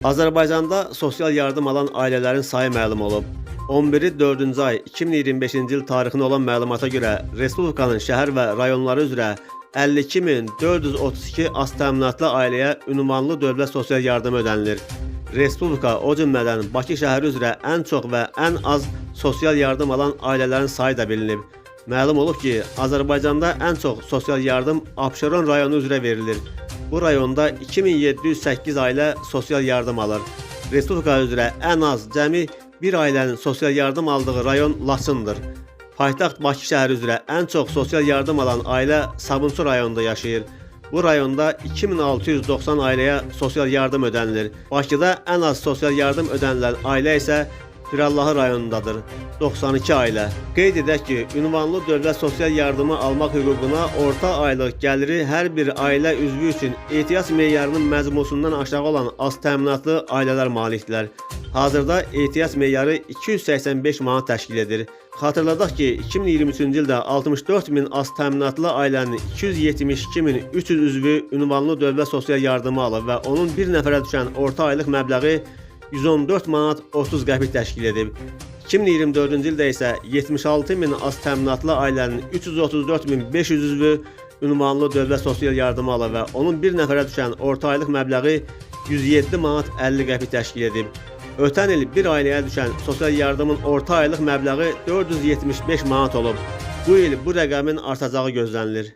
Azərbaycanda sosial yardım alan ailələrin sayı məlum olub. 11-i 4-cü ay 2025-ci il tarixində olan məlumata görə Respublikanın şəhər və rayonları üzrə 52.432 az təminatlı ailəyə ünvanlı dövlət sosial yardımı ödənilir. Respublika, o cümlədən Bakı şəhəri üzrə ən çox və ən az sosial yardım alan ailələrin sayı da bilinib. Məlum olub ki, Azərbaycanda ən çox sosial yardım Abşeron rayonu üzrə verilir. Bu rayonda 2708 ailə sosial yardım alır. Respublika üzrə ən az cəmi bir ailənin sosial yardım aldığı rayon Laçındır. Paytaxt Bakı şəhəri üzrə ən çox sosial yardım alan ailə Sabunçu rayonunda yaşayır. Bu rayonda 2690 ailəyə sosial yardım ödənilir. Bakıda ən az sosial yardım ödənilən ailə isə Pirallahı rayonundadır. 92 ailə. Qeyd edək ki, ünvanlı dövlət sosial yardımı almaq hüququna orta aylıq gəliri hər bir ailə üzvü üçün ehtiyac meyarının məcmusundan aşağı olan az təminatlı ailələr malikdirlər. Hazırda ehtiyac meyarı 285 manat təşkil edir. Xatırladaq ki, 2023-cü ildə 64.000 az təminatlı ailənin 272.300 üzvü ünvanlı dövlət sosial yardımı alıb və onun bir nəfərə düşən orta aylıq məbləği 114 manat 30 qəpik təşkil edib. 2024-cü ildə isə 76.000 az təminatlı ailənin 334.500 üzvü ünvanlı dövlət sosial yardımı alıb və onun bir nəfərə düşən orta aylıq məbləği 107 manat 50 qəpik təşkil edib. Ötən il bir ailəyə düşən sosial yardımın orta aylıq məbləği 475 manat olub. Bu il bu rəqəmin artacağı gözlənilir.